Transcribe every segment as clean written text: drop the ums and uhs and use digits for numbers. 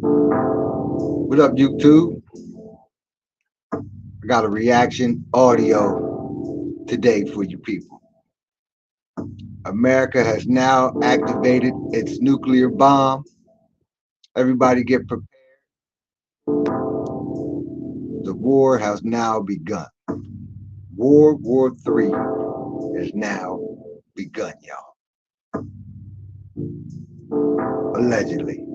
What up, YouTube? I got a reaction audio today for you people. America has now activated its nuclear bomb. Everybody get prepared. The war has now begun. World War III has now begun, y'all. Allegedly.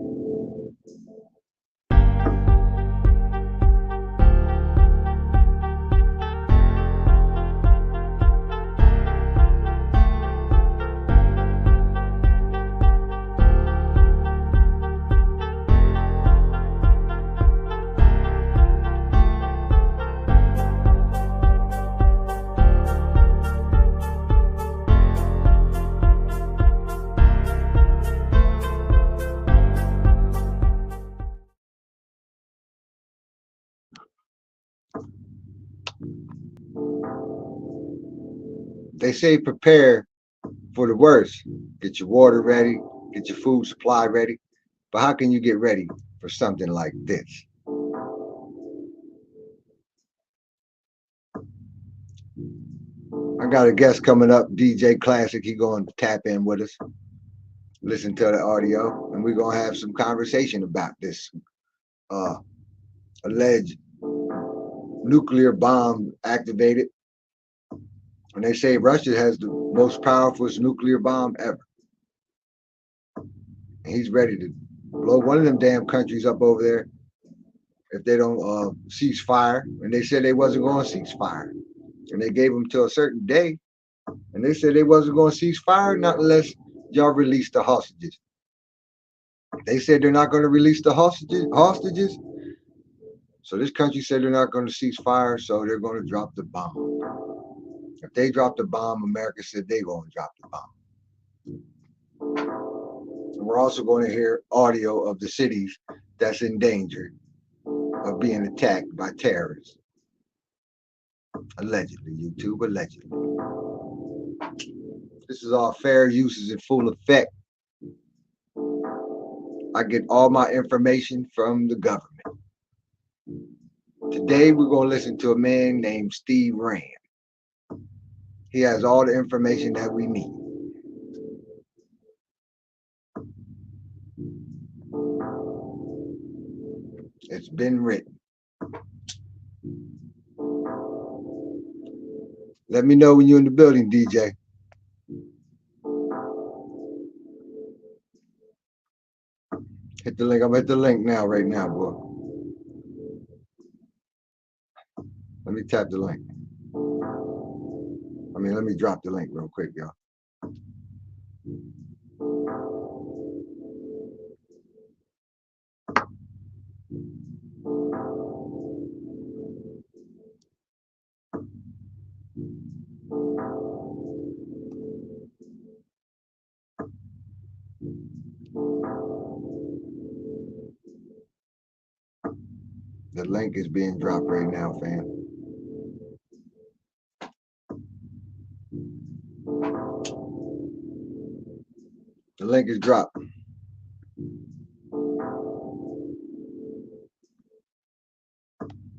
They say prepare for the worst. Get your water ready, get your food supply ready. But how can you get ready for something like this? I got a guest coming up, DJ Classic. He going to tap in with us, listen to the audio, and we're gonna have some conversation about this alleged nuclear bomb activated. And they say Russia has the most powerful nuclear bomb ever. And he's ready to blow one of them damn countries up over there if they don't cease fire. And they said they wasn't going to cease fire. And they gave them till a certain day. And they said they wasn't going to cease fire not unless y'all release the hostages. They said they're not going to release the hostages. So this country said they're not going to cease fire, so they're going to drop the bomb. If they drop the bomb, America said they're going to drop the bomb. And we're also going to hear audio of the cities that's in danger of being attacked by terrorists. Allegedly, YouTube, allegedly. This is all fair use is in full effect. I get all my information from the government. Today, we're going to listen to a man named Steve Rand. He has all the information that we need. It's been written. Let me know when you're in the building, DJ. Hit the link. I'm at the link now, right now, boy. Let me tap the link. Let me drop the link real quick, y'all. The link is being dropped right now, fam. The link is dropped.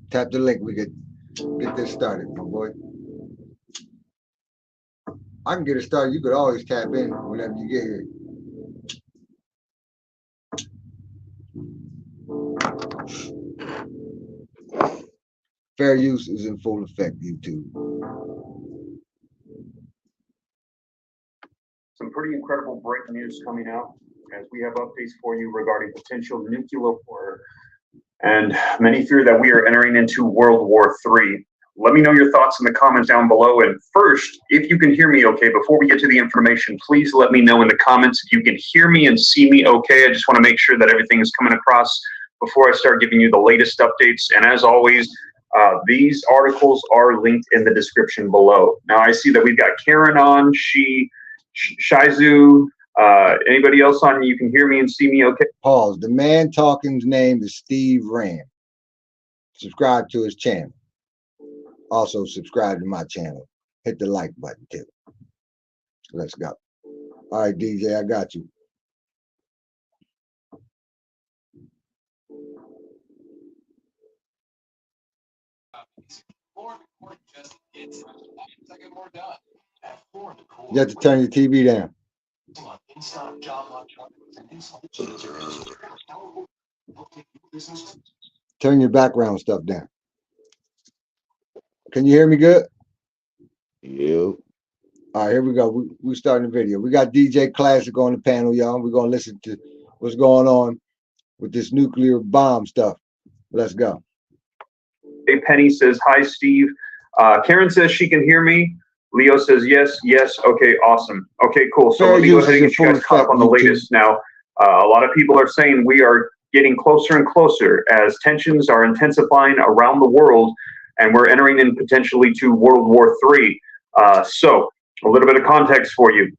Tap the link. We get this started, my boy. I can get it started. You could always tap in whenever you get here. Fair use is in full effect, YouTube. Some pretty incredible breaking news coming out as we have updates for you regarding potential nuclear war. And many fear that we are entering into World War III. Let me know your thoughts in the comments down below. And first, if you can hear me okay, before we get to the information, please let me know in the comments if you can hear me and see me okay. I just want to make sure that everything is coming across before I start giving you the latest updates. And as always, these articles are linked in the description below. Now, I see that we've got Karen on, Shizu, anybody else on? You can hear me and see me okay? Pause. The man talking's name is Steve Rand. Subscribe to his channel. Also subscribe to my channel. Hit the like button too. Let's go. All right, DJ, I got you. You have to turn your TV down. Turn your background stuff down. Can you hear me good? Yep. All right, here we go. We starting the video. We got DJ Classic on the panel, y'all. We're gonna listen to what's going on with this nuclear bomb stuff. Let's go. Hey, Penny says, hi, Steve. Karen says she can hear me. Leo says, yes, yes. Okay, awesome. Okay, cool. So let me go ahead and get you guys caught up on the latest now. A lot of people are saying we are getting closer and closer as tensions are intensifying around the world, and we're entering in potentially to World War III. So a little bit of context for you.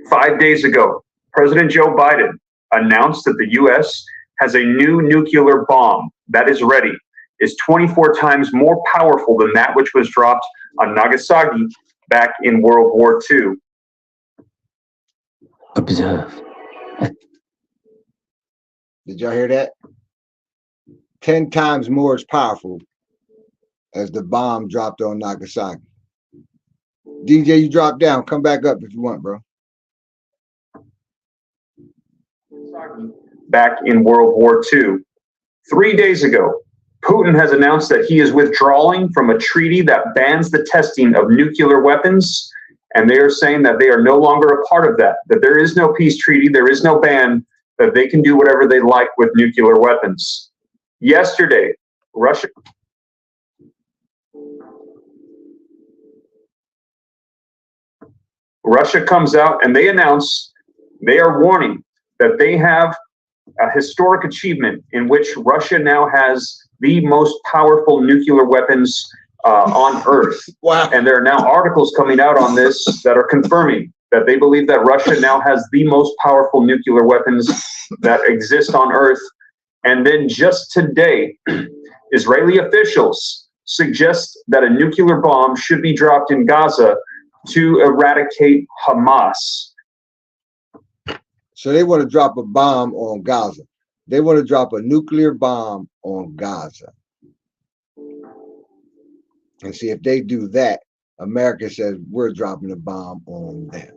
5 days ago, President Joe Biden announced that the U.S. has a new nuclear bomb that is ready. Is 24 times more powerful than that which was dropped on Nagasaki back in World War II. Observe. Did y'all hear that? 10 times more as powerful as the bomb dropped on Nagasaki. DJ, you drop down. Come back up if you want, bro. Back in World War II. 3 days ago, Putin has announced that he is withdrawing from a treaty that bans the testing of nuclear weapons, and they are saying that they are no longer a part of that there is no peace treaty, there is no ban, that they can do whatever they like with nuclear weapons. Yesterday, Russia comes out and they announce, they are warning that they have a historic achievement in which Russia now has the most powerful nuclear weapons on Earth. Wow. And there are now articles coming out on this that are confirming that they believe that Russia now has the most powerful nuclear weapons that exist on Earth. And then just today, Israeli officials suggest that a nuclear bomb should be dropped in Gaza to eradicate Hamas. So they want to drop a bomb on Gaza. They want to drop a nuclear bomb on Gaza. And see, if they do that, America says we're dropping a bomb on them.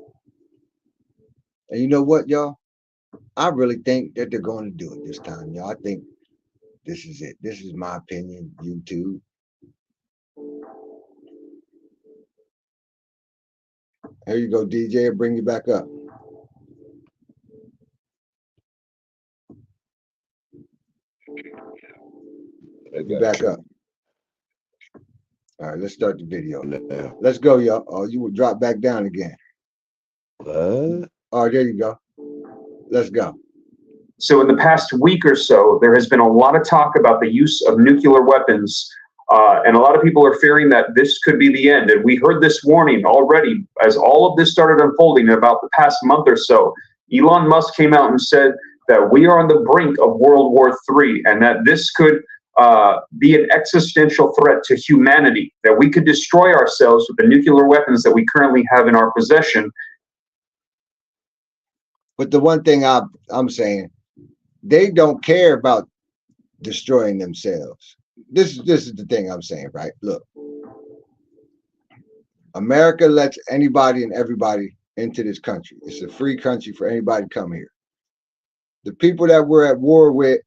And you know what, y'all? I really think that they're going to do it this time, y'all. I think this is it. This is my opinion, YouTube. Here you go, DJ. I'll bring you back up. You back up. All right, let's start the video. Let's go, y'all. Oh, you will drop back down again. What? Oh, there you go. Let's go. So in the past week or so, there has been a lot of talk about the use of nuclear weapons. And a lot of people are fearing that this could be the end. And we heard this warning already as all of this started unfolding in about the past month or so. Elon Musk came out and said that we are on the brink of World War III and that this could be an existential threat to humanity, that we could destroy ourselves with the nuclear weapons that we currently have in our possession. But the one thing I'm saying, they don't care about destroying themselves. This is the thing I'm saying, right? Look, America lets anybody and everybody into this country. It's a free country for anybody to come here. The people that we're at war with,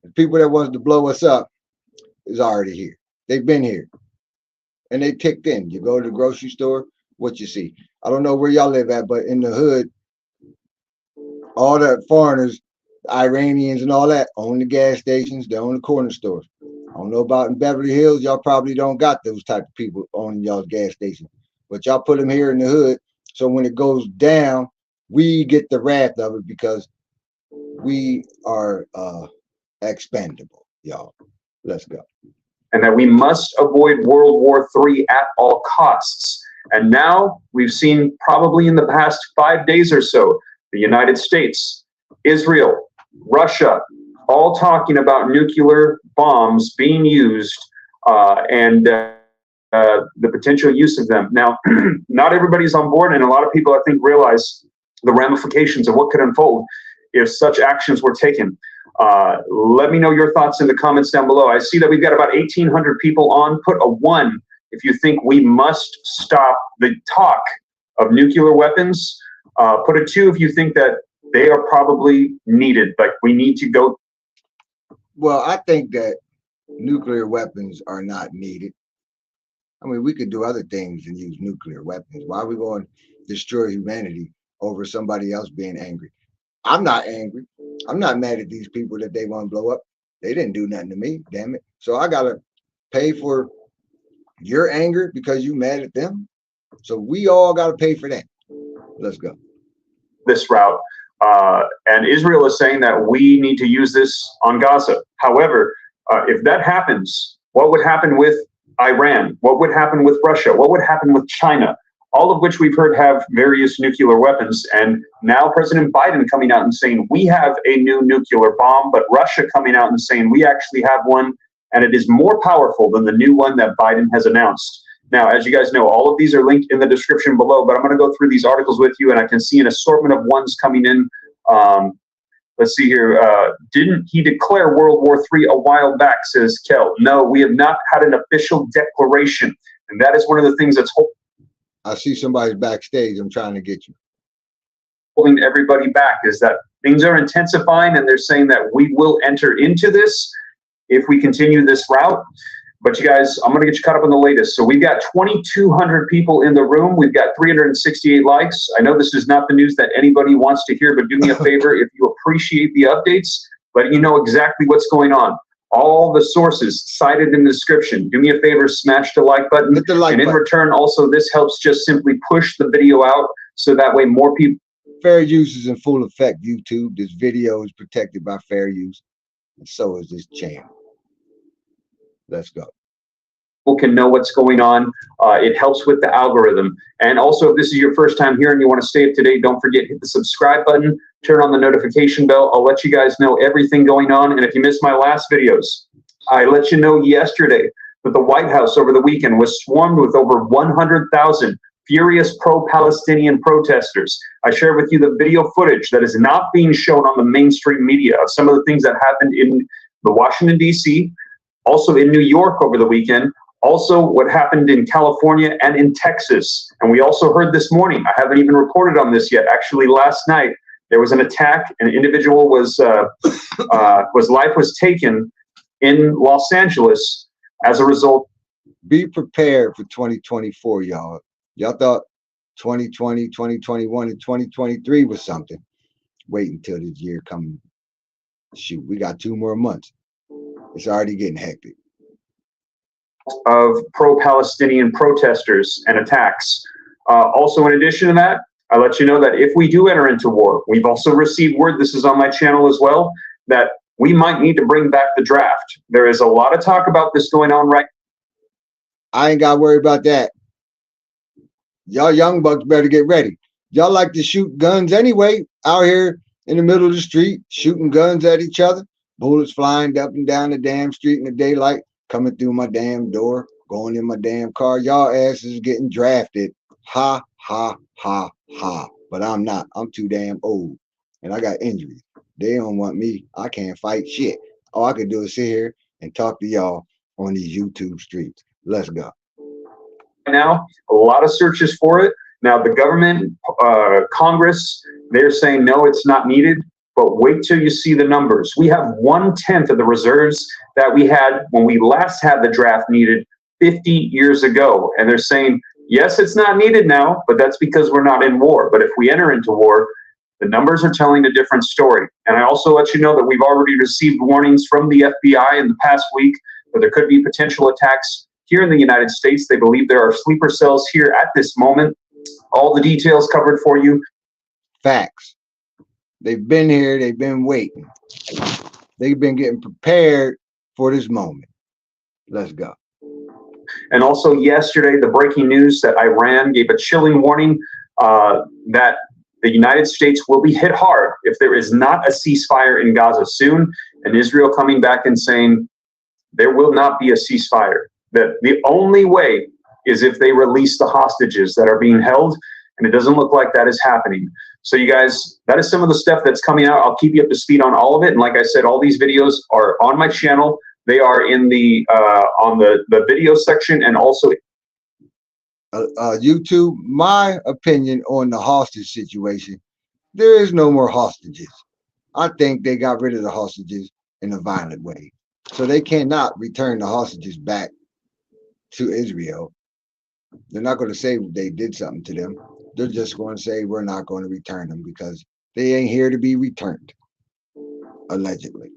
the people that wants to blow us up is already here. They've been here. And they kicked in. You go to the grocery store, what you see. I don't know where y'all live at, but in the hood, all the foreigners, Iranians and all that, own the gas stations, they own the corner stores. I don't know about in Beverly Hills, y'all probably don't got those type of people owning y'all's gas station. But y'all put them here in the hood, so when it goes down, we get the wrath of it because we are expendable, y'all. Let's go. And that we must avoid World War III at all costs. And now we've seen probably in the past 5 days or so, the United States, Israel, Russia, all talking about nuclear bombs being used and the potential use of them. Now, not everybody's on board, and a lot of people, I think, realize the ramifications of what could unfold if such actions were taken. Let me know your thoughts in the comments down below. I see that we've got about 1,800 people on. Put a 1 if you think we must stop the talk of nuclear weapons. Put a 2 if you think that they are probably needed, like we need to go. Well, I think that nuclear weapons are not needed. I mean, we could do other things and use nuclear weapons. Why are we going to destroy humanity over somebody else being angry? I'm not angry. I'm not mad at these people that they want to blow up. They didn't do nothing to me, damn it. So I got to pay for your anger because you mad at them. So we all got to pay for that. Let's go. This route. And Israel is saying that we need to use this on Gaza. However, if that happens, what would happen with Iran? What would happen with Russia? What would happen with China? All of which we've heard have various nuclear weapons. And now President Biden coming out and saying we have a new nuclear bomb, but Russia coming out and saying we actually have one, and it is more powerful than the new one that Biden has announced. Now, as you guys know, all of these are linked in the description below, but I'm going to go through these articles with you, and I can see an assortment of ones coming in. Let's see here. Didn't he declare World War III a while back, says Kel. No, we have not had an official declaration. And that is one of the things that's I see somebody's backstage. I'm trying to get you. holding everybody back, is that things are intensifying, and they're saying that we will enter into this if we continue this route. But you guys, I'm going to get you caught up on the latest. So we've got 2,200 people in the room. We've got 368 likes. I know this is not the news that anybody wants to hear, but do me a favor, if you appreciate the updates, letting you know exactly what's going on. All the sources cited in the description. Do me a favor, smash the like button. Hit the like and in button. return, also, this helps just simply push the video out so that way more people Fair use is in full effect, YouTube. This video is protected by fair use, and so is this channel. Let's go. can know what's going on. It helps with the algorithm. And also, if this is your first time here and you want to stay up to date, don't forget, hit the subscribe button, turn on the notification bell. I'll let you guys know everything going on. And if you missed my last videos, I let you know yesterday that the White House over the weekend was swarmed with over 100,000 furious pro-Palestinian protesters. I shared with you the video footage that is not being shown on the mainstream media of some of the things that happened in the Washington, D.C., also in New York over the weekend, also what happened in California and in Texas. And we also heard this morning, I haven't even reported on this yet, actually last night, there was an attack, an individual was life was taken in Los Angeles as a result. Be prepared for 2024, y'all. Y'all thought 2020, 2021, and 2023 was something. Wait until this year comes. Shoot, we got 2 more months. It's already getting hectic. Of pro-Palestinian protesters and attacks. Also, in addition to that, I let you know that if we do enter into war, we've also received word, this is on my channel as well, that we might need to bring back the draft. There is a lot of talk about this going on right now. I ain't got to worry about that. Y'all young bucks better get ready. Y'all like to shoot guns anyway, out here in the middle of the street, shooting guns at each other, bullets flying up and down the damn street in the daylight, coming through my damn door, going in my damn car. Y'all asses getting drafted. Ha, ha, ha, ha. But I'm not. I'm too damn old, and I got injuries. They don't want me. I can't fight shit. All I can do is sit here and talk to y'all on these YouTube streets. Let's go. Now, a lot of searches for it. Now, the government, Congress, they're saying, no, it's not needed. But wait till you see the numbers. We have 1/10 of the reserves that we had when we last had the draft needed 50 years ago. And they're saying, yes, it's not needed now, but that's because we're not in war. But if we enter into war, the numbers are telling a different story. And I also let you know that we've already received warnings from the FBI in the past week that there could be potential attacks here in the United States. They believe there are sleeper cells here at this moment. All the details covered for you. Facts. They've been here. They've been waiting. They've been getting prepared for this moment. Let's go. And also yesterday, the breaking news that Iran gave a chilling warning that the United States will be hit hard if there is not a ceasefire in Gaza soon. And Israel coming back and saying there will not be a ceasefire. That the only way is if they release the hostages that are being held. And it doesn't look like that is happening. So you guys, that is some of the stuff that's coming out. I'll keep you up to speed on all of it. And like I said, all these videos are on my channel. They are in the on the video section and also YouTube, my opinion on the hostage situation, there is no more hostages. I think they got rid of the hostages in a violent way. So they cannot return the hostages back to Israel. They're not going to say they did something to them. They're just going to say we're not going to return them because they ain't here to be returned, allegedly.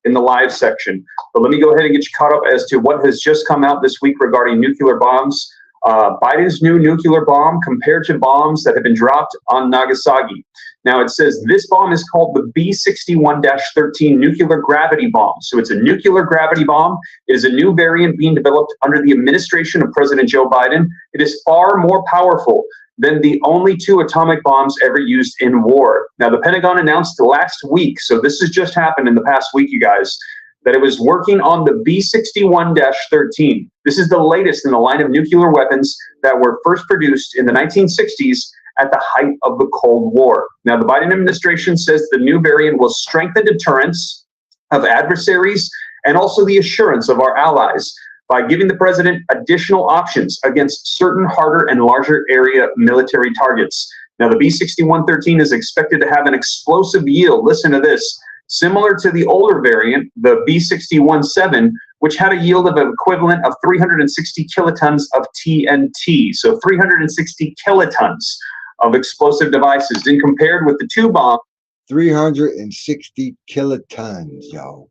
In the live section. But let me go ahead and get you caught up as to what has just come out this week regarding nuclear bombs. Biden's new nuclear bomb compared to bombs that have been dropped on Nagasaki. Now it says this bomb is called the B-61-13 nuclear gravity bomb. So it's a nuclear gravity bomb. It is a new variant being developed under the administration of President Joe Biden. It is far more powerful than the only 2 atomic bombs ever used in war. Now, the Pentagon announced last week, so this has just happened in the past week, you guys, that it was working on the B-61-13. This is the latest in the line of nuclear weapons that were first produced in the 1960s at the height of the Cold War. Now, the Biden administration says the new variant will strengthen deterrence of adversaries and also the assurance of our allies by giving the president additional options against certain harder and larger area military targets. Now, the B-61-13 is expected to have an explosive yield, listen to this, similar to the older variant, the B-61-7, which had a yield of an equivalent of 360 kilotons of TNT. So 360 kilotons of explosive devices. Then compared with the 2 bombs, 360 kilotons, y'all.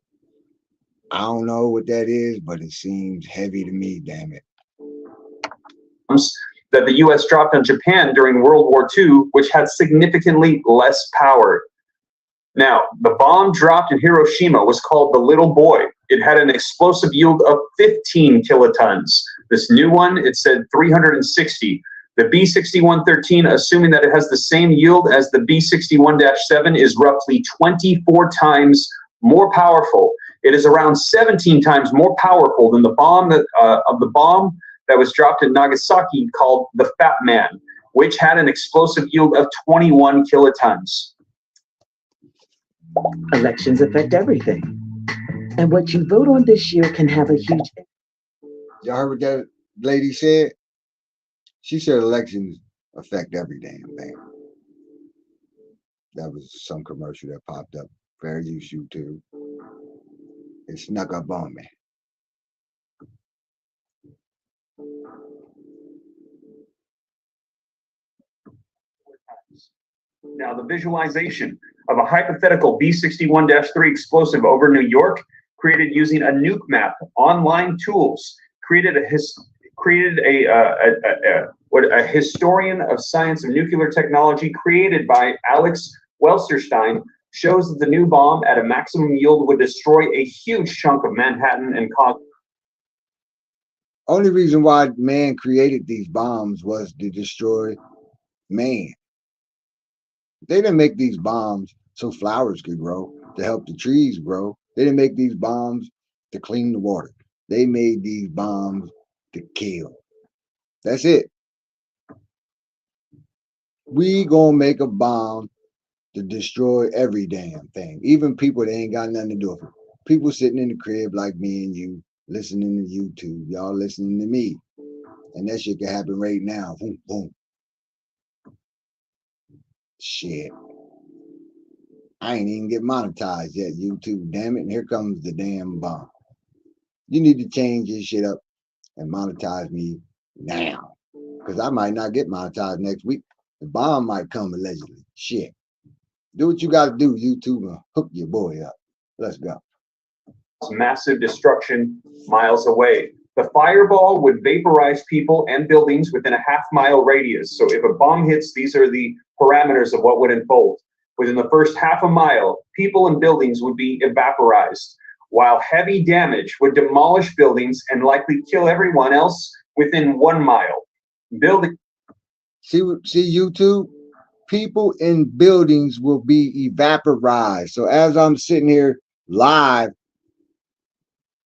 I don't know what that is, but it seems heavy to me, damn it. That the U.S. dropped on Japan during World War II, which had significantly less power. Now, the bomb dropped in Hiroshima was called the Little Boy. It had an explosive yield of 15 kilotons. This new one, it said 360. The B-61-13, assuming that it has the same yield as the B-61-7, is roughly 24 times more powerful. It is around 17 times more powerful than the bomb that was dropped in Nagasaki called the Fat Man, which had an explosive yield of 21 kilotons. Elections affect everything. And what you vote on this year can have a huge... Y'all heard what that lady said? She said elections affect every damn thing. That was some commercial that popped up. Very useful too. It snuck up on me. Now, the visualization of a hypothetical B-61-3 explosive over New York, created using a nuke map, online tools, created a historian of science of nuclear technology created by Alex Welsterstein, shows that the new bomb at a maximum yield would destroy a huge chunk of Manhattan and cause. Only reason why man created these bombs was to destroy man. They didn't make these bombs so flowers could grow, to help the trees grow. They didn't make these bombs to clean the water. They made these bombs to kill. That's it. We gonna make a bomb to destroy every damn thing, even people that ain't got nothing to do with it. People sitting in the crib like me and you, listening to YouTube, y'all listening to me, and that shit can happen right now. Boom, boom. Shit. I ain't even get monetized yet, YouTube, damn it, and here comes the damn bomb. You need to change this shit up and monetize me now, because I might not get monetized next week. The bomb might come allegedly. Shit. Do what you got to do, YouTube, and hook your boy up. Let's go. Massive destruction miles away. The fireball would vaporize people and buildings within a half-mile radius. So if a bomb hits, these are the parameters of what would unfold. Within the first half a mile, people and buildings would be evaporized, while heavy damage would demolish buildings and likely kill everyone else within 1 mile. See YouTube? People in buildings will be evaporized. So as I'm sitting here live,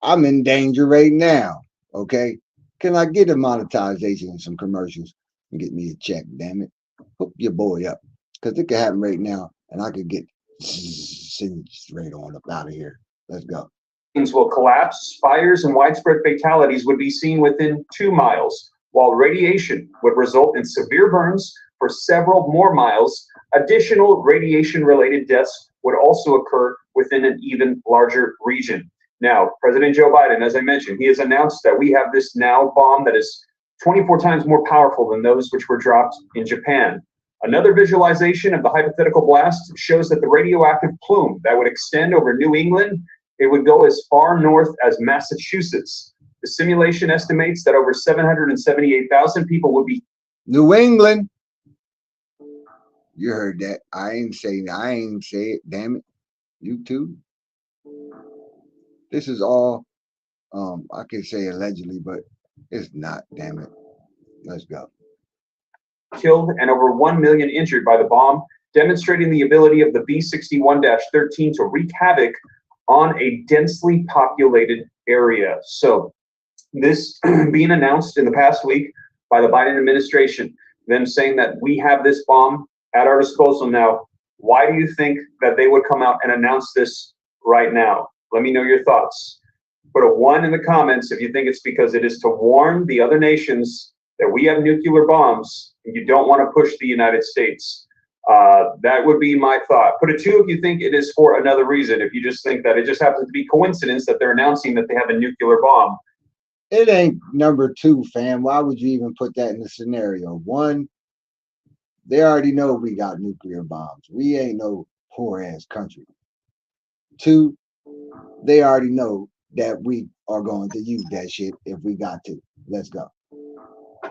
I'm in danger right now. Okay, can I get a monetization and some commercials and get me a check? Damn it, hook your boy up, because it could happen right now, and I could get straight on up out of here. Let's go. Things will collapse. Fires and widespread fatalities would be seen within 2 miles. While radiation would result in severe burns for several more miles, additional radiation-related deaths would also occur within an even larger region. Now, President Joe Biden, as I mentioned, he has announced that we have this now bomb that is 24 times more powerful than those which were dropped in Japan. Another visualization of the hypothetical blast shows that the radioactive plume that would extend over New England, it would go as far north as Massachusetts. The simulation estimates that over 778,000 people would be. New England. You heard that. I ain't say it. Damn it. YouTube. This is all, I can say allegedly, but it's not, damn it. Let's go. Killed and over 1 million injured by the bomb, demonstrating the ability of the B-61-13 to wreak havoc on a densely populated area. So this being announced in the past week by the Biden administration, them saying that we have this bomb at our disposal now. Why do you think that they would come out and announce this right now? Let me know your thoughts. Put a 1 in the comments if you think it's because it is to warn the other nations that we have nuclear bombs and you don't want to push the United States. That would be my thought. Put a 2 if you think it is for another reason. If you just think that it just happens to be coincidence that they're announcing that they have a nuclear bomb. It ain't number 2, fam. Why would you even put that in the scenario? 1, they already know we got nuclear bombs. We ain't no poor ass country. 2, they already know that we are going to use that shit if we got to. Let's go.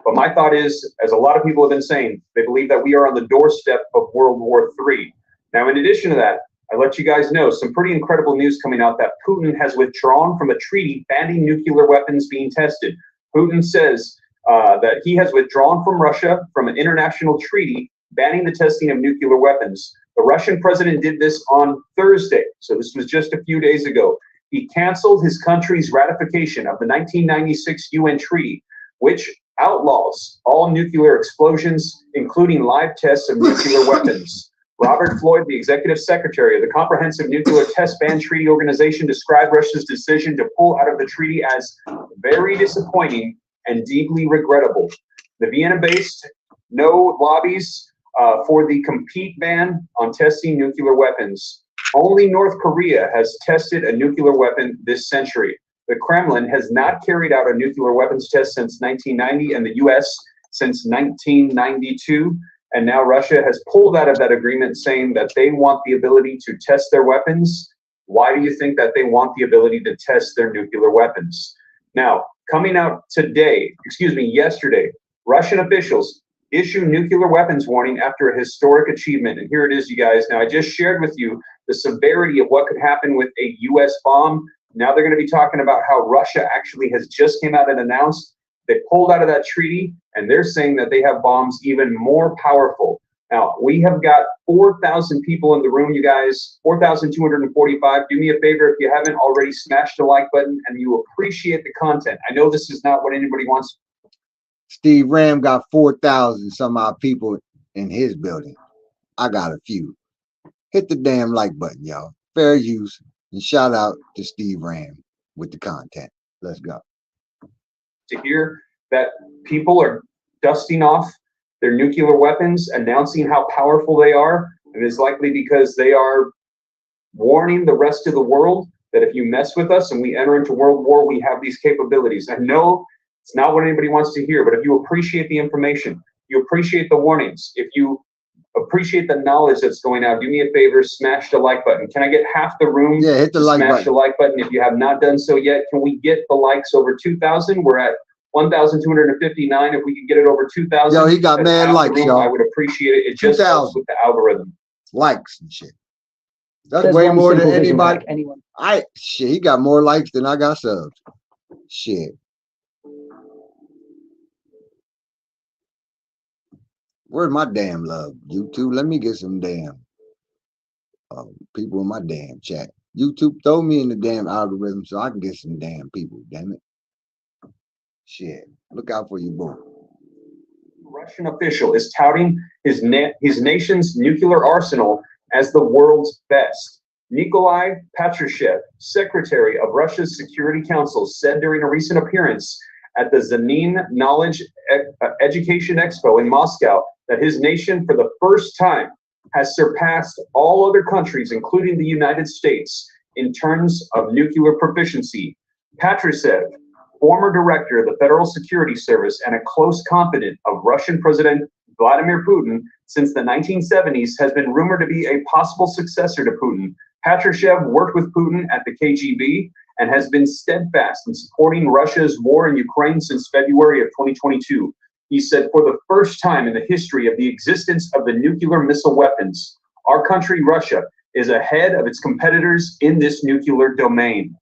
But my thought is, as a lot of people have been saying, they believe that we are on the doorstep of World War III. Now, in addition to that, I let you guys know some pretty incredible news coming out that Putin has withdrawn from a treaty banning nuclear weapons being tested. Putin says that he has withdrawn from Russia from an international treaty banning the testing of nuclear weapons. The Russian president did this on Thursday, so this was just a few days ago. He canceled his country's ratification of the 1996 UN treaty, which outlaws all nuclear explosions, including live tests of nuclear weapons. Robert Floyd, the executive secretary of the Comprehensive Nuclear Test Ban Treaty Organization, described Russia's decision to pull out of the treaty as very disappointing and deeply regrettable. The Vienna-based no lobbies for the compete ban on testing nuclear weapons. Only North Korea has tested a nuclear weapon this century. The Kremlin has not carried out a nuclear weapons test since 1990 and the US since 1992. And now Russia has pulled out of that agreement, saying that they want the ability to test their weapons. Why do you think that they want the ability to test their nuclear weapons? Now, coming out yesterday, Russian officials issue nuclear weapons warning after a historic achievement. And here it is, you guys. Now, I just shared with you the severity of what could happen with a US bomb. Now they're going to be talking about how Russia actually has just came out and announced they pulled out of that treaty, and they're saying that they have bombs even more powerful. Now, we have got 4,000 people in the room, you guys, 4,245. Do me a favor, if you haven't already, smash the like button and you appreciate the content. I know this is not what anybody wants. Steve Ram got 4,000 some odd people in his building. I got a few. Hit the damn like button, y'all. Fair use. And shout out to Steve Ram with the content. Let's go. To hear that people are dusting off their nuclear weapons, announcing how powerful they are, and it's likely because they are warning the rest of the world that if you mess with us and we enter into World War, we have these capabilities. I know it's not what anybody wants to hear, but if you appreciate the information, you appreciate the warnings, if you appreciate the knowledge that's going out, do me a favor, smash the like button. Can I get half the room? Yeah, hit the like smash button. the like button if you have not done so yet. Can we get the likes over 2,000? We're at 1,259. If we can get it over 2,000, Yo, he got mad likes, y'all. I would appreciate it. It just 2,000 helps with the algorithm. likes and shit. That's There's way one more than simple vision anybody. hack anyone. Shit, he got more likes than I got subs. Shit. Where's my damn love? YouTube, let me get some damn people in my damn chat. YouTube, throw me in the damn algorithm so I can get some damn people, damn it. Shit, look out for you, boy. Russian official is touting his nation's nuclear arsenal as the world's best. Nikolai Patrushev, secretary of Russia's Security Council, said during a recent appearance at the Zanin Knowledge Education Expo in Moscow that his nation, for the first time, has surpassed all other countries, including the United States, in terms of nuclear proficiency. Patrushev, former director of the Federal Security Service and a close confidant of Russian President Vladimir Putin since the 1970s, has been rumored to be a possible successor to Putin. Patrushev worked with Putin at the KGB and has been steadfast in supporting Russia's war in Ukraine since February of 2022. He said, for the first time in the history of the existence of the nuclear missile weapons, our country, Russia, is ahead of its competitors in this nuclear domain.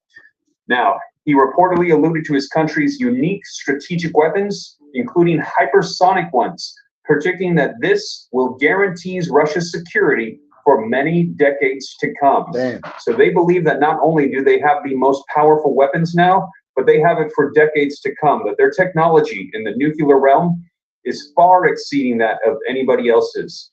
Now, he reportedly alluded to his country's unique strategic weapons, including hypersonic ones, predicting that this will guarantee Russia's security for many decades to come. Damn. So they believe that not only do they have the most powerful weapons now, but they have it for decades to come, that their technology in the nuclear realm is far exceeding that of anybody else's.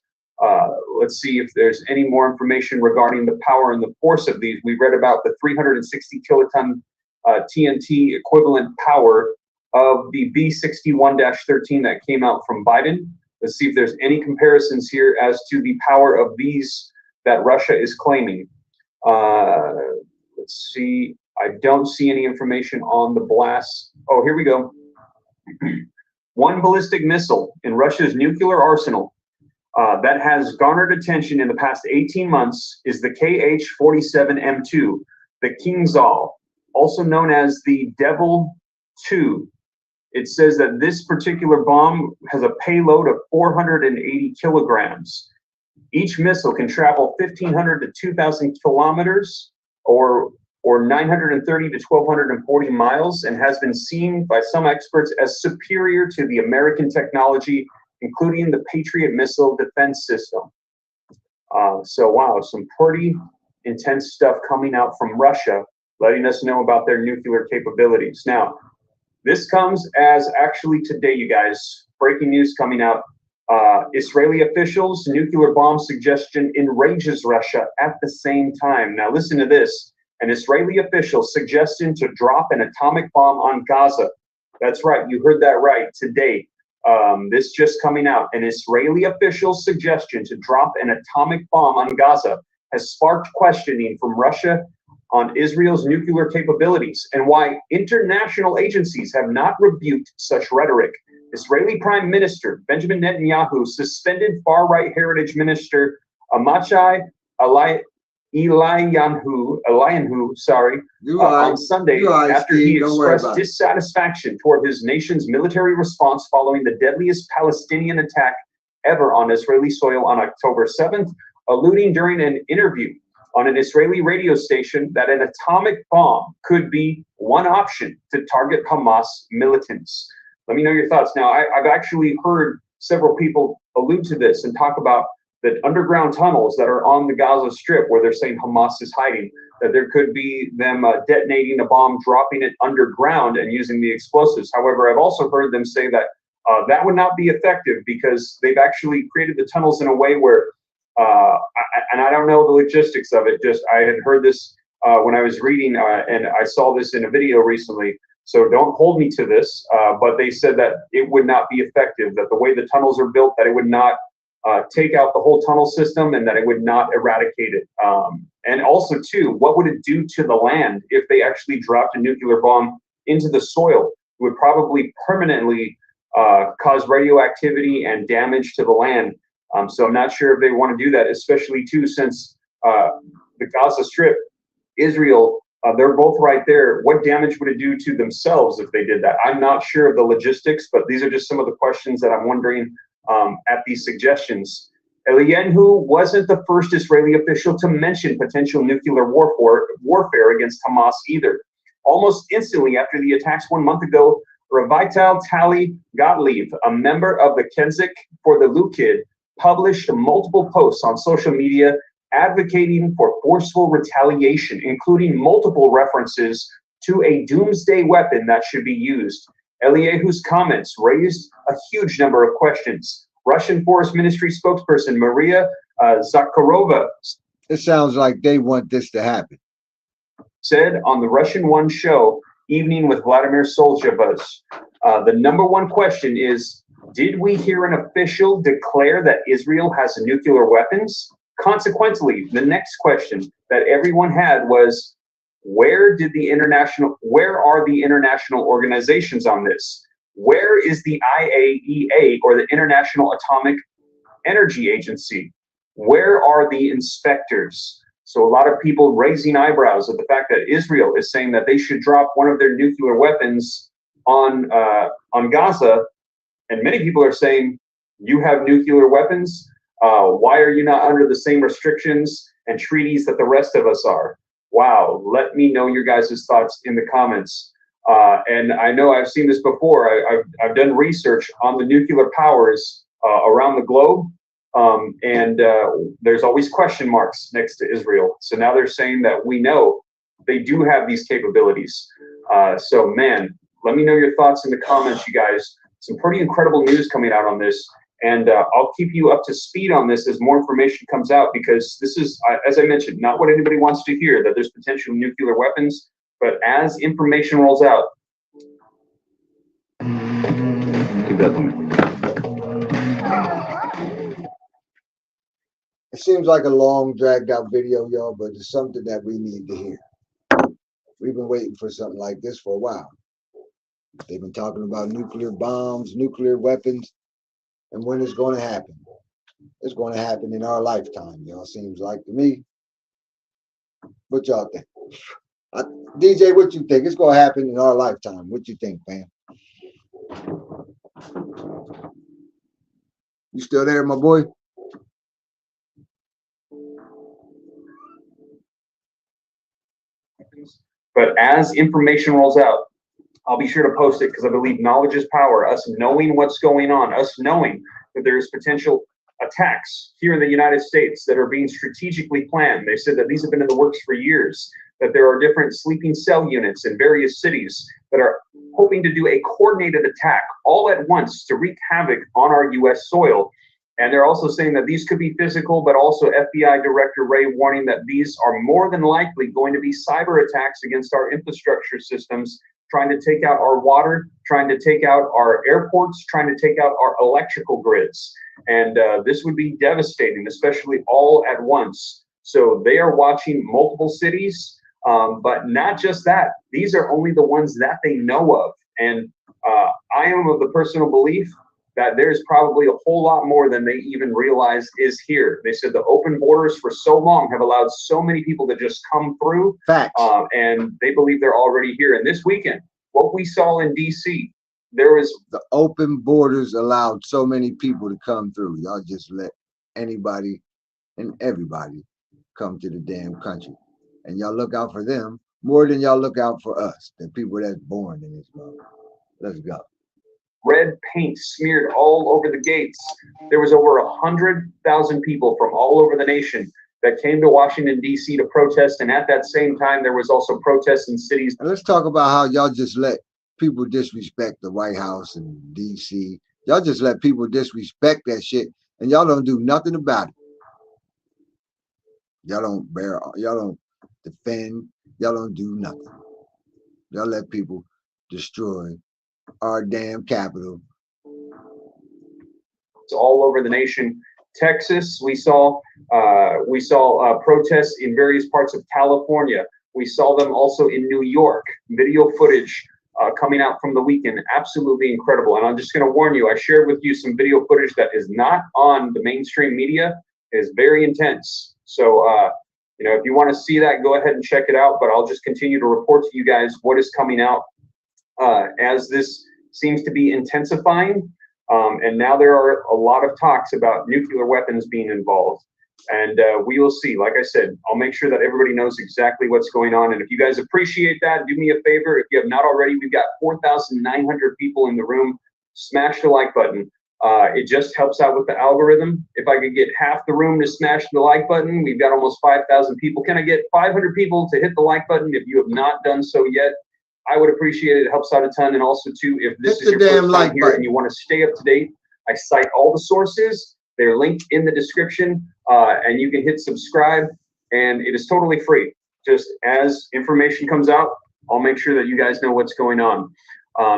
Let's see if there's any more information regarding the power and the force of these. We read about the 360 kiloton TNT equivalent power of the B61-13 that came out from Biden. Let's see if there's any comparisons here as to the power of these that Russia is claiming. Let's see. I don't see any information on the blast. Oh, here we go. One ballistic missile in Russia's nuclear arsenal that has garnered attention in the past 18 months is the KH-47M2, the Kingzhal, also known as the Devil 2. It says that this particular bomb has a payload of 480 kilograms. Each missile can travel 1,500 to 2,000 kilometers, or 930 to 1,240 miles, and has been seen by some experts as superior to the American technology, including the Patriot missile defense system. So wow, some pretty intense stuff coming out from Russia, letting us know about their nuclear capabilities. Now, this comes as actually today, you guys, breaking news coming out. Israeli officials' nuclear bomb suggestion enrages Russia at the same time. Now listen to this. An Israeli official suggesting to drop an atomic bomb on Gaza. That's right, you heard that right, today. This just coming out. An Israeli official's suggestion to drop an atomic bomb on Gaza has sparked questioning from Russia on Israel's nuclear capabilities and why international agencies have not rebuked such rhetoric. Israeli Prime Minister Benjamin Netanyahu suspended far-right heritage minister Amachai Eliyahu, on Sunday after he expressed dissatisfaction toward his nation's military response following the deadliest Palestinian attack ever on Israeli soil on October 7th, alluding during an interview on an Israeli radio station that an atomic bomb could be one option to target Hamas militants. Let me know your thoughts. Now, I've actually heard several people allude to this and talk about the underground tunnels that are on the Gaza Strip where they're saying Hamas is hiding, that there could be them detonating a bomb, dropping it underground and using the explosives. However, I've also heard them say that that would not be effective because they've actually created the tunnels in a way where, and I don't know the logistics of it, just I had heard this when I was reading and I saw this in a video recently. So don't hold me to this, but they said that it would not be effective, that the way the tunnels are built, that it would not take out the whole tunnel system and that it would not eradicate it. And also, too, what would it do to the land if they actually dropped a nuclear bomb into the soil? It would probably permanently cause radioactivity and damage to the land. So I'm not sure if they want to do that, especially, too, since the Gaza Strip, Israel, they're both right there. What damage would it do to themselves if they did that? I'm not sure of the logistics, but these are just some of the questions that I'm wondering at these suggestions. Eliyahu wasn't the first Israeli official to mention potential nuclear warfare against Hamas either. Almost instantly after the attacks 1 month ago, Revital Tali Gottlieb, a member of the Knesset for the Likud, published multiple posts on social media advocating for forceful retaliation, including multiple references to a doomsday weapon that should be used. Eliyahu's comments raised a huge number of questions. Russian Forest Ministry spokesperson Maria Zakharova. It sounds like they want this to happen. Said on the Russian One show, evening with Vladimir Soljabuz. The number one question is, did we hear an official declare that Israel has nuclear weapons? Consequently, the next question that everyone had was, where are the international organizations on this? Where is the IAEA, or the International Atomic Energy Agency? Where are the inspectors? So a lot of people raising eyebrows at the fact that Israel is saying that they should drop one of their nuclear weapons on Gaza, and many people are saying, you have nuclear weapons? Why are you not under the same restrictions and treaties that the rest of us are? Wow, let me know your guys' thoughts in the comments. And I know I've seen this before. I've done research on the nuclear powers around the globe, and there's always question marks next to Israel. So now they're saying that we know they do have these capabilities. So man, let me know your thoughts in the comments, you guys. Some pretty incredible news coming out on this. And I'll keep you up to speed on this as more information comes out, because this is, as I mentioned, not what anybody wants to hear, that there's potential nuclear weapons. But as information rolls out. Keep that going. It seems like a long, dragged out video, y'all, but it's something that we need to hear. We've been waiting for something like this for a while. They've been talking about nuclear bombs, nuclear weapons, and when it's going to happen. It's going to happen in our lifetime, y'all, seems like to me. What y'all think? DJ, what you think? It's going to happen in our lifetime. What you think, fam? You still there, my boy? But as information rolls out, I'll be sure to post it, because I believe knowledge is power. Us knowing what's going on, us knowing that there's potential attacks here in the United States that are being strategically planned. They said that these have been in the works for years, that there are different sleeping cell units in various cities that are hoping to do a coordinated attack all at once to wreak havoc on our U.S. soil. And they're also saying that these could be physical, but also FBI Director Wray warning that these are more than likely going to be cyber attacks against our infrastructure systems, trying to take out our water, trying to take out our airports, trying to take out our electrical grids. And this would be devastating, especially all at once. So they are watching multiple cities, but not just that. These are only the ones that they know of. And I am of the personal belief that there's probably a whole lot more than they even realize is here. They said the open borders for so long have allowed so many people to just come through. Facts. And they believe they're already here. And this weekend, what we saw in DC, there was The open borders allowed so many people to come through. Y'all just let anybody and everybody come to the damn country. And y'all look out for them more than y'all look out for us, the people that's born in this mother. Let's go. red paint smeared all over the gates. There was over 100,000 people from all over the nation that came to Washington, D.C. to protest. And at that same time, there was also protests in cities. And let's talk about how y'all just let people disrespect the White House and D.C. Y'all just let people disrespect that shit, and y'all don't do nothing about it. Y'all don't defend, y'all don't do nothing. Y'all let people destroy our damn capital. It's all over the nation. Texas, we saw protests in various parts of California. We saw them also in New York. Video footage coming out from the weekend, absolutely incredible. And I'm just going to warn you, I shared with you some video footage that is not on the mainstream media. It is very intense. So, if you want to see that, go ahead and check it out. But I'll just continue to report to you guys what is coming out as this seems to be intensifying. And now there are a lot of talks about nuclear weapons being involved. And we will see. Like I said, I'll make sure that everybody knows exactly what's going on. And if you guys appreciate that, do me a favor. If you have not already, we've got 4,900 people in the room. Smash the like button. It just helps out with the algorithm. If I could get half the room to smash the like button, we've got almost 5,000 people. Can I get 500 people to hit the like button? If you have not done so yet, I would appreciate it. It helps out a ton. And also, too, if this is your first time here and you want to stay up to date, I cite all the sources. They're linked in the description, and you can hit subscribe, and it is totally free. Just as information comes out, I'll make sure that you guys know what's going on.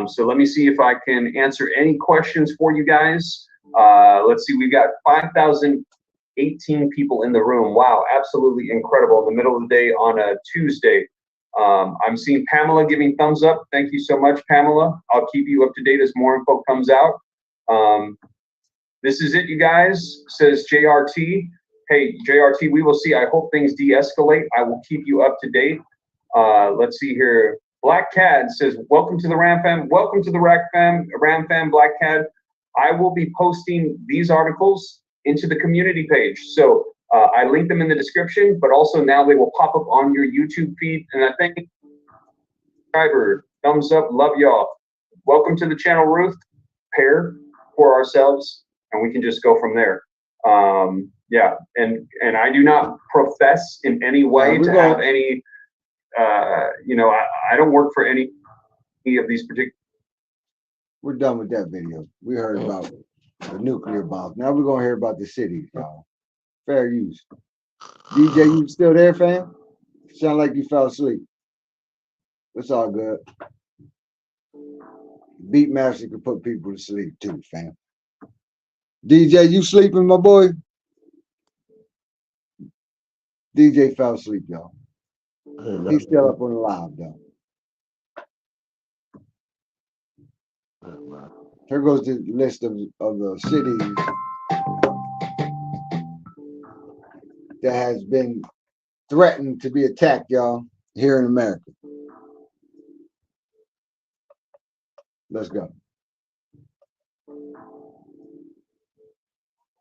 So let me see if I can answer any questions for you guys. Let's see, we've got 5,018 people in the room. Wow, absolutely incredible in the middle of the day on a Tuesday. I'm seeing Pamela giving thumbs up. Thank you so much, Pamela. I'll keep you up to date as more info comes out. This is it, you guys, says JRT. Hey, JRT, we will see. I hope things de-escalate. I will keep you up to date. Let's see here. Black Cad says, welcome to the Ram Fam. Welcome to the Ram Fam, Black Cad. I will be posting these articles into the community page. So I link them in the description, but also now they will pop up on your YouTube feed. And I thank subscriber, thumbs up, love y'all. Welcome to the channel, Ruth. Pair for ourselves, and we can just go from there. Yeah, and I do not profess in any way to have any, you know, I don't work for any of these particular. We're done with that video. We heard about the nuclear bombs. Now we're gonna hear about the cities, y'all. Fair use. DJ, you still there, fam? Sound like you fell asleep. It's all good. Beatmaster can put people to sleep too, fam. DJ, you sleeping, my boy? DJ fell asleep, y'all. He's still up on the live, though. Here goes the list of the cities that has been threatened to be attacked, y'all, here in America. Let's go.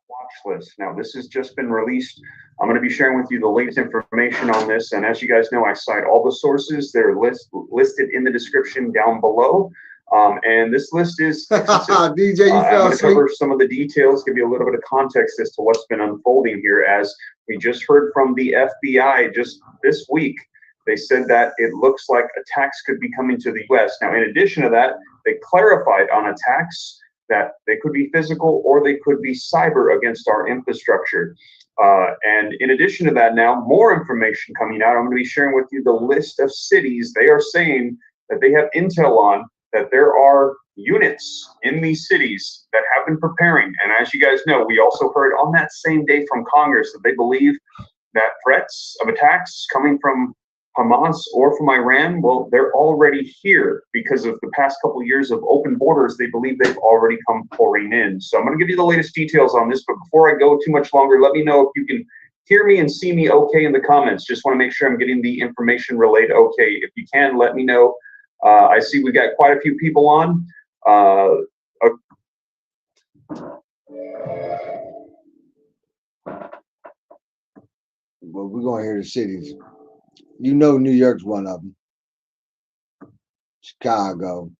Watch list. Now, this has just been released. I'm going to be sharing with you the latest information on this. And as you guys know, I cite all the sources. They're listed in the description down below. And this list is DJ, you I'm fell going to asleep. cover some of the details, give you a little bit of context as to what's been unfolding here. As we just heard from the FBI just this week, they said that it looks like attacks could be coming to the U.S. Now, in addition to that, they clarified on attacks that they could be physical or they could be cyber against our infrastructure. And in addition to that, now more information coming out. I'm going to be sharing with you the list of cities they are saying that they have intel on, that there are units in these cities that have been preparing. And as you guys know, we also heard on that same day from Congress that they believe that threats of attacks coming from Hamas or from Iran, well, they're already here because of the past couple of years of open borders. They believe they've already come pouring in. So I'm going to give you the latest details on this. But before I go too much longer, let me know if you can hear me and see me okay in the comments. Just want to make sure I'm getting the information relayed okay. If you can, let me know. I see we got quite a few people on. Well, we're gonna hear the cities. You know, New York's one of them. Chicago,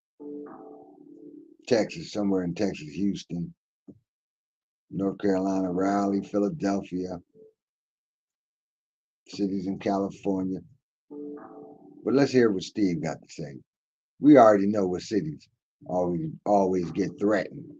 Texas, somewhere in Texas, Houston, North Carolina, Raleigh, Philadelphia, cities in California. But let's hear what Steve got to say. We already know what cities always get threatened.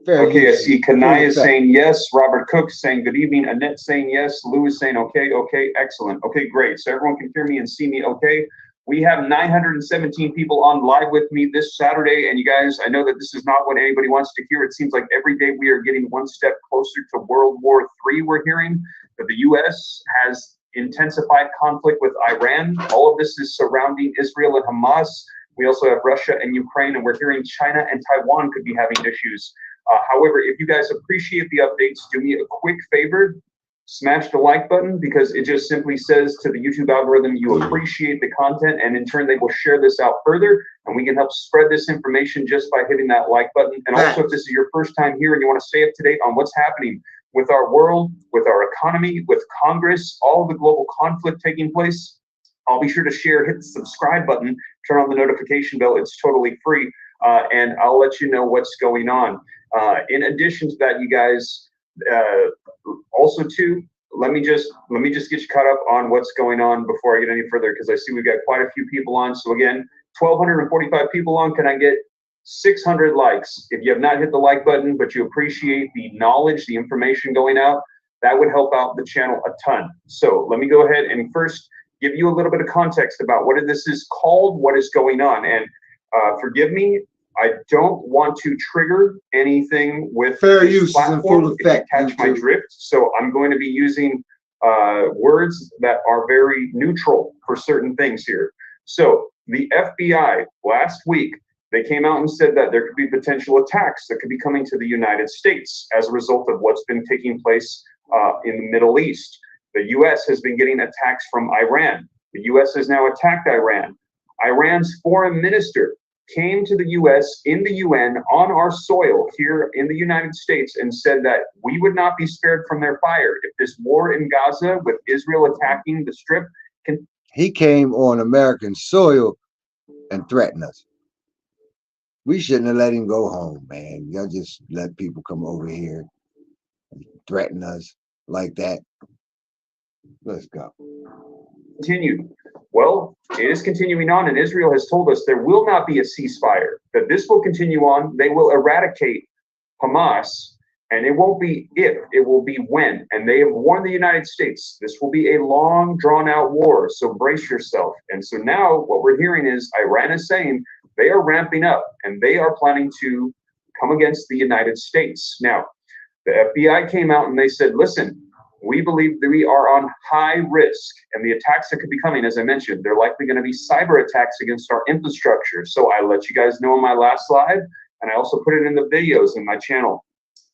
Fair Okay, I use. see Kanaya saying yes. Robert Cook saying good evening. Annette saying yes. Lou is saying okay, okay, excellent. Okay, great. So everyone can hear me and see me okay. We have 917 people on live with me this Saturday. And you guys, I know that this is not what anybody wants to hear. It seems like every day we are getting one step closer to World War III. We're hearing that the U.S. has intensified conflict with Iran. All of this is surrounding Israel and Hamas. We also have Russia and Ukraine, and we're hearing China and Taiwan could be having issues. However, if you guys appreciate the updates, do me a quick favor, smash the like button, because it just simply says to the YouTube algorithm you appreciate the content, and in turn they will share this out further, and we can help spread this information just by hitting that like button. And also, if this is your first time here and you want to stay up to date on what's happening with our world, with our economy, with Congress, all of the global conflict taking place, I'll be sure to share, hit the subscribe button, turn on the notification bell. It's totally free, and I'll let you know what's going on. In addition to that, you guys, also too, let me just get you caught up on what's going on before I get any further, because I see we've got quite a few people on. So again, 1,245 people on. Can I get 600 likes? If you have not hit the like button, but you appreciate the knowledge, the information going out, That would help out the channel a ton. So let me go ahead and first give you a little bit of context about what this is called, what is going on. And forgive me, I don't want to trigger anything with Fair this use is in platform, full if you effect, catch my YouTube. drift. So I'm going to be using words that are very neutral for certain things here. So the FBI last week, they came out and said that there could be potential attacks that could be coming to the United States as a result of what's been taking place in the Middle East. The U.S. has been getting attacks from Iran. The U.S. has now attacked Iran. Iran's foreign minister came to the U.S. in the UN on our soil here in the United States and said that we would not be spared from their fire if this war in Gaza with Israel attacking the Strip can. He came on American soil and threatened us. We shouldn't have let him go home, man. Y'all just let people come over here and threaten us like that. Let's go. Continue. Well, it is continuing on, and Israel has told us there will not be a ceasefire, that this will continue on. They will eradicate Hamas, and it won't be if, it will be when. And they have warned the United States this will be a long, drawn-out war, so brace yourself. And so now what we're hearing is Iran is saying they are ramping up, and they are planning to come against the United States. Now, the FBI came out and they said, listen, we believe that we are on high risk, and the attacks that could be coming, as I mentioned, they're likely going to be cyber attacks against our infrastructure. So I let you guys know in my last live, and I also put it in the videos in my channel.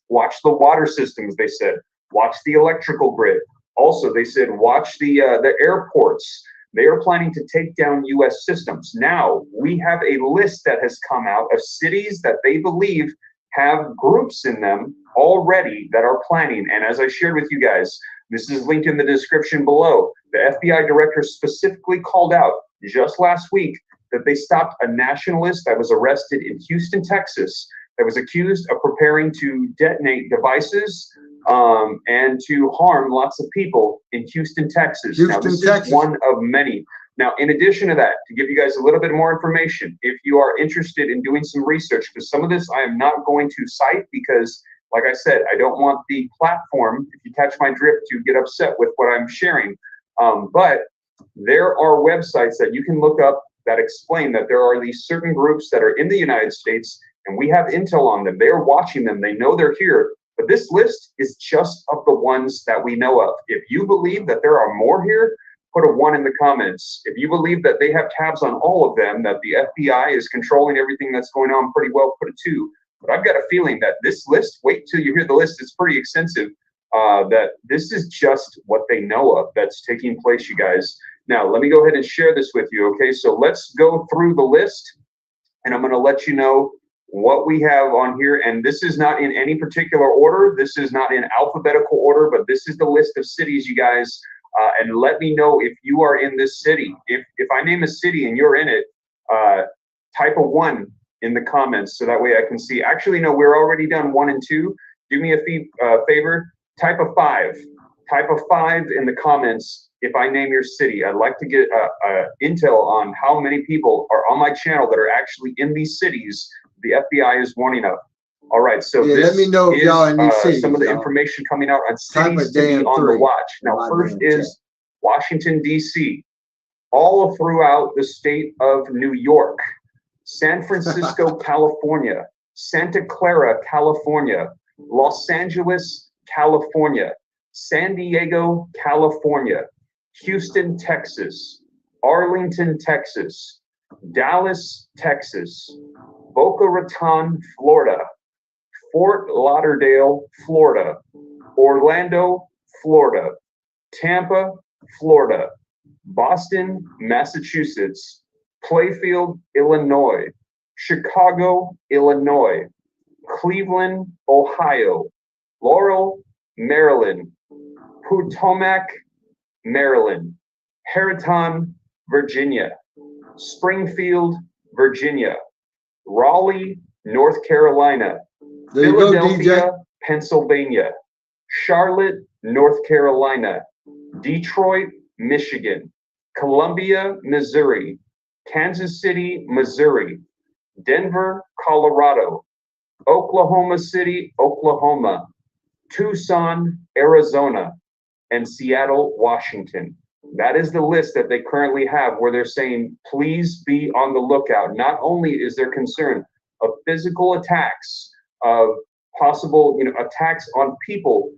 Watch the water systems, they said. Watch the electrical grid. Also, they said, watch the airports. They are planning to take down U.S. systems. Now, we have a list that has come out of cities that they believe have groups in them already that are planning. And as I shared with you guys, this is linked in the description below. The FBI director specifically called out just last week that they stopped a nationalist that was arrested in Houston, Texas, that was accused of preparing to detonate devices and to harm lots of people in Houston, Texas. Now, this is one of many. Now, in addition to that, to give you guys a little bit more information, if you are interested in doing some research, because some of this I am not going to cite because, like I said, I don't want the platform, if you catch my drift, to get upset with what I'm sharing. But there are websites that you can look up that explain that there are these certain groups that are in the United States, and we have intel on them. They are watching them. They know they're here. But this list is just of the ones that we know of. If you believe that there are more here, put a 1 in the comments. If you believe that they have tabs on all of them, that the FBI is controlling everything that's going on pretty well, put a 2. But I've got a feeling that this list, wait till you hear the list, it's pretty extensive, that this is just what they know of that's taking place, you guys. Now, let me go ahead and share this with you, okay? So let's go through the list, and I'm going to let you know what we have on here. And this is not in any particular order. This is not in alphabetical order, but this is the list of cities, you guys. And let me know if you are in this city. If I name a city and you're in it, type a 1 in the comments so that way I can see. Actually, no, we're already done 1 and 2. Do me a favor, type a 5. Type a 5 in the comments if I name your city. I'd like to get intel on how many people are on my channel that are actually in these cities the FBI is warning of. All right, so yeah, this let me know if y'all in these cities, some of the information coming out on cities to be on the watch. Now, first is Washington, D.C., all throughout the state of New York, San Francisco, California, Santa Clara, California, Los Angeles, California, San Diego, California, Houston, Texas, Arlington, Texas, Dallas, Texas, Boca Raton, Florida, Fort Lauderdale, Florida, Orlando, Florida, Tampa, Florida, Boston, Massachusetts, Playfield, Illinois, Chicago, Illinois, Cleveland, Ohio, Laurel, Maryland, Potomac, Maryland, Harriton, Virginia, Springfield, Virginia, Raleigh, North Carolina, Philadelphia, Pennsylvania, Charlotte, North Carolina, Detroit, Michigan, Columbia, Missouri, Kansas City, Missouri, Denver, Colorado, Oklahoma City, Oklahoma, Tucson, Arizona, and Seattle, Washington. That is the list that they currently have where they're saying, please be on the lookout. Not only is there concern of physical attacks, of possible, attacks on people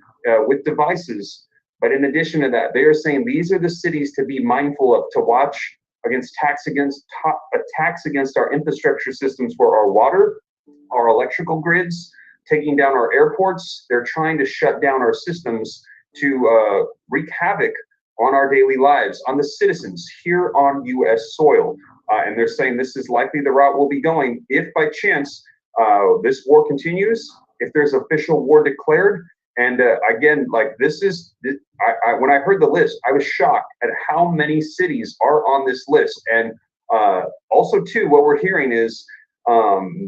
with devices, but in addition to that, they are saying these are the cities to be mindful of, to watch against attacks against our infrastructure systems for our water, our electrical grids, taking down our airports. They're trying to shut down our systems to wreak havoc on our daily lives, on the citizens here on U.S. soil. And they're saying this is likely the route we'll be going if by chance this war continues, if there's official war declared. And again, like when I heard the list, I was shocked at how many cities are on this list. And also too, what we're hearing is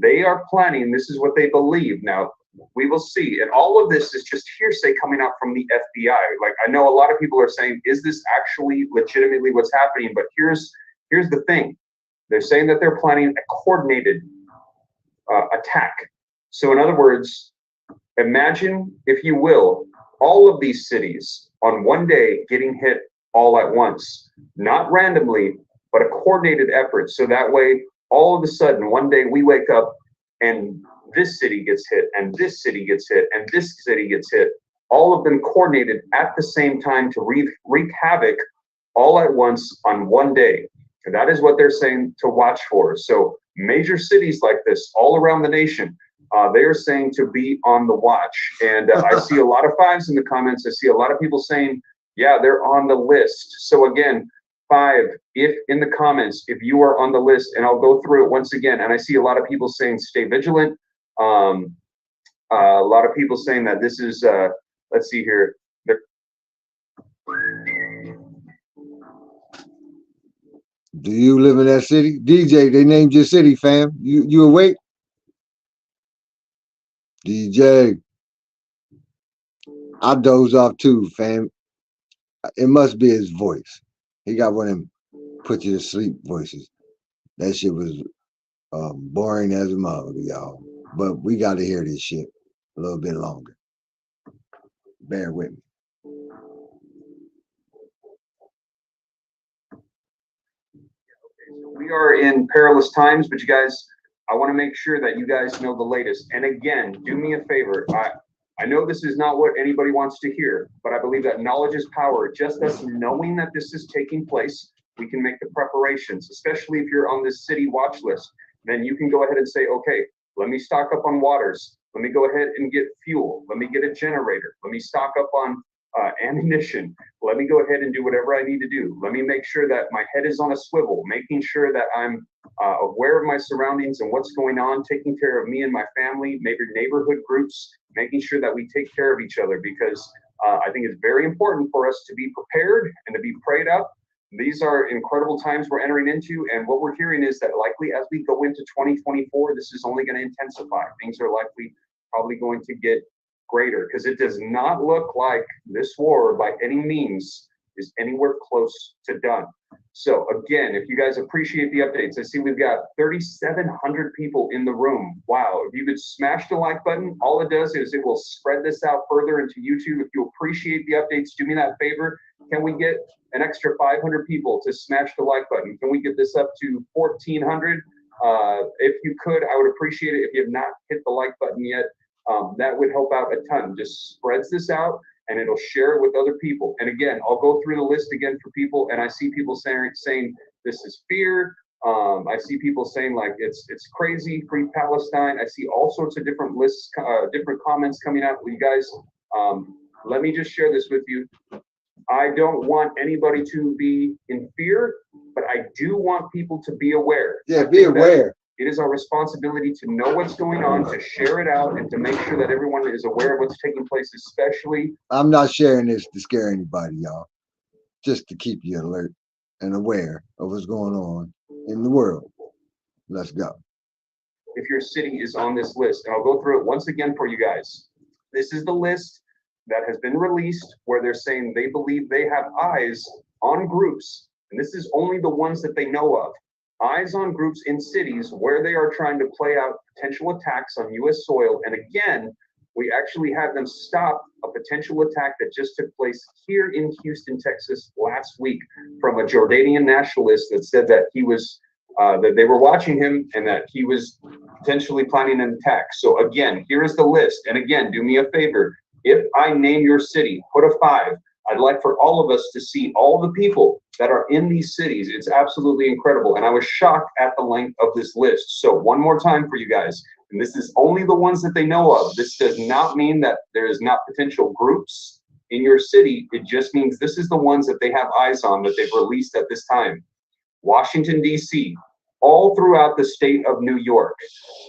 they are planning, this is what they believe. Now, we will see. And all of this is just hearsay coming out from the FBI. Like, I know a lot of people are saying, is this actually legitimately what's happening? But here's the thing. They're saying that they're planning a coordinated attack. So in other words, imagine, if you will, all of these cities on one day getting hit all at once, not randomly, but a coordinated effort. So that way, all of a sudden, one day we wake up and this city gets hit, and this city gets hit, and this city gets hit, all of them coordinated at the same time to wreak havoc all at once on one day. And that is what they're saying to watch for. So major cities like this all around the nation, they are saying to be on the watch. And I see a lot of fives in the comments. I see a lot of people saying, yeah, they're on the list. So again, 5, if in the comments, if you are on the list, and I'll go through it once again. And I see a lot of people saying stay vigilant. A lot of people saying that this is, let's see here. Do you live in that city? DJ, they named your city, fam. You awake? DJ. I doze off too, fam. It must be his voice. He got one of them put you to sleep voices. That shit was boring as a mother, y'all. But we got to hear this shit a little bit longer. Bear with me. We are in perilous times, but you guys, I want to make sure that you guys know the latest. And again, do me a favor. I know this is not what anybody wants to hear, but I believe that knowledge is power. Just us knowing that this is taking place, we can make the preparations, especially if you're on this city watch list. Then you can go ahead and say, okay, let me stock up on waters. Let me go ahead and get fuel. Let me get a generator. Let me stock up on ammunition. Let me go ahead and do whatever I need to do. Let me make sure that my head is on a swivel, making sure that I'm aware of my surroundings and what's going on, taking care of me and my family, maybe neighborhood groups, making sure that we take care of each other, because I think it's very important for us to be prepared and to be prayed up. These are incredible times we're entering into, and what we're hearing is that likely as we go into 2024, this is only going to intensify. Things are likely probably going to get greater, because it does not look like this war by any means is anywhere close to done. So again, if you guys appreciate the updates, I see we've got 3,700 people in the room. Wow, if you could smash the like button, all it does is it will spread this out further into YouTube. If you appreciate the updates, do me that favor. Can we get an extra 500 people to smash the like button? Can we get this up to 1,400? If you could, I would appreciate it. If you have not hit the like button yet, that would help out a ton. Just spreads this out and it'll share it with other people. And again, I'll go through the list again for people, and I see people saying this is fear. I see people saying like it's crazy, free Palestine. I see all sorts of different lists, different comments coming out. You guys, let me just share this with you. I don't want anybody to be in fear, but I do want people to be aware. Yeah, be aware. It is our responsibility to know what's going on, to share it out, and to make sure that everyone is aware of what's taking place, especially. I'm not sharing this to scare anybody, y'all. Just to keep you alert and aware of what's going on in the world. Let's go. If your city is on this list, and I'll go through it once again for you guys. This is the list that has been released where they're saying they believe they have eyes on groups, and this is only the ones that they know of. Eyes on groups in cities where they are trying to play out potential attacks on U.S. soil. And again, we actually had them stop a potential attack that just took place here in Houston, Texas last week from a Jordanian nationalist that said that he was, that they were watching him and that he was potentially planning an attack. So again, here is the list. And again, do me a favor. If I name your city, put a 5. I'd like for all of us to see all the people that are in these cities. It's absolutely incredible. And I was shocked at the length of this list. So one more time for you guys, and this is only the ones that they know of. This does not mean that there is not potential groups in your city. It just means this is the ones that they have eyes on that they've released at this time. Washington, D.C., all throughout the state of New York,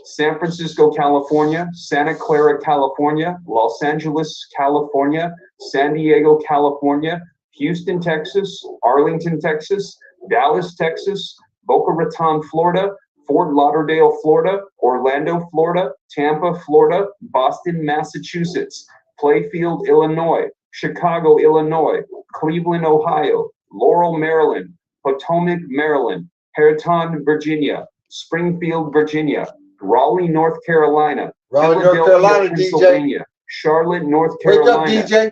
San Francisco, California, Santa Clara, California, Los Angeles, California, San Diego, California, Houston, Texas, Arlington, Texas, Dallas, Texas, Boca Raton, Florida, Fort Lauderdale, Florida, Orlando, Florida, Tampa, Florida, Boston, Massachusetts, Playfield, Illinois, Chicago, Illinois, Cleveland, Ohio, Laurel, Maryland, Potomac, Maryland, Hareton, Virginia, Springfield, Virginia, Raleigh, North Carolina, Raleigh, North Philadelphia, Carolina, DJ. Pennsylvania, Charlotte, North Wake up, Carolina, DJ.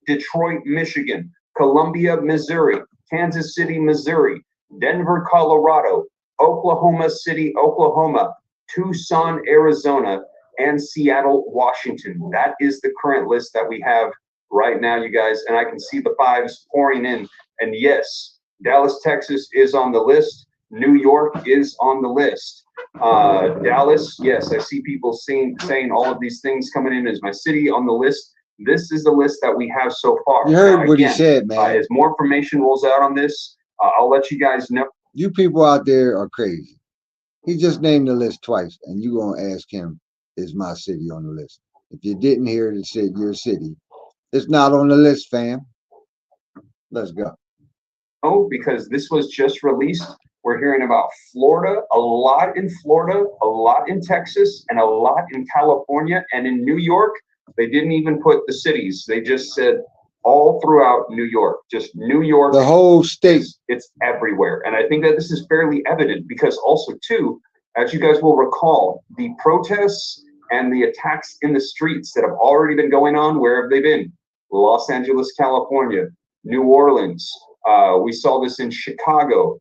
Detroit, Michigan, Columbia, Missouri, Kansas City, Missouri, Denver, Colorado, Oklahoma City, Oklahoma, Tucson, Arizona, and Seattle, Washington. That is the current list that we have right now, you guys, and I can see the 5s pouring in. And yes, Dallas, Texas is on the list. New York is on the list. Dallas, yes, I see people saying all of these things coming in as my city on the list. This is the list that we have so far. You heard what he Again, said, man. as more information rolls out on this, I'll let you guys know. You people out there are crazy. He just named the list twice, and you gonna ask him, is my city on the list? If you didn't hear it, it said your city. It's not on the list, fam. Let's go. Oh, because this was just released. We're hearing about Florida, a lot in Florida, a lot in Texas, and a lot in California. And in New York, they didn't even put the cities. They just said all throughout New York, just New York. The whole state. It's everywhere. And I think that this is fairly evident because also, too, as you guys will recall, the protests and the attacks in the streets that have already been going on, where have they been? Los Angeles, California, New Orleans. We saw this in Chicago.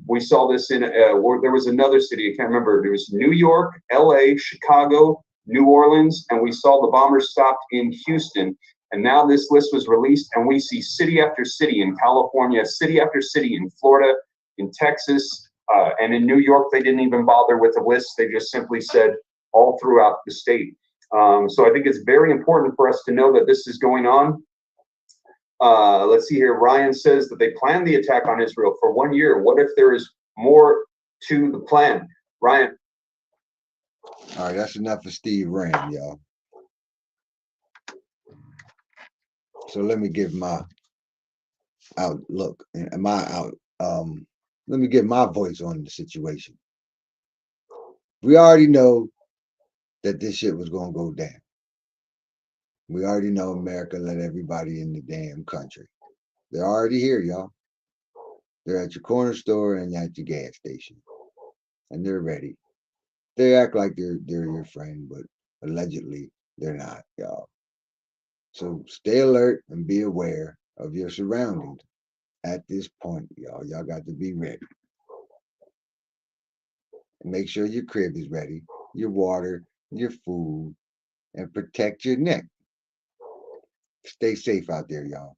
We saw this in, there was another city, I can't remember. There was New York, LA, Chicago, New Orleans, and we saw the bombers stopped in Houston. And now this list was released, and we see city after city in California, city after city in Florida, in Texas, and in New York. They didn't even bother with a list. They just simply said all throughout the state. So I think it's very important for us to know that this is going on. Let's see here. Ryan says that they planned the attack on Israel for 1 year. What if there is more to the plan? Ryan. All right, that's enough for Steve Rand, y'all. So let me give my outlook and let me get my voice on the situation. We already know that this shit was gonna go down. We already know America let everybody in the damn country. They're already here, y'all. They're at your corner store and at your gas station. And they're ready. They act like they're your friend, but allegedly they're not, y'all. So stay alert and be aware of your surroundings at this point, y'all. Y'all got to be ready. And make sure your crib is ready, your water, your food, and protect your neck. Stay safe out there, y'all.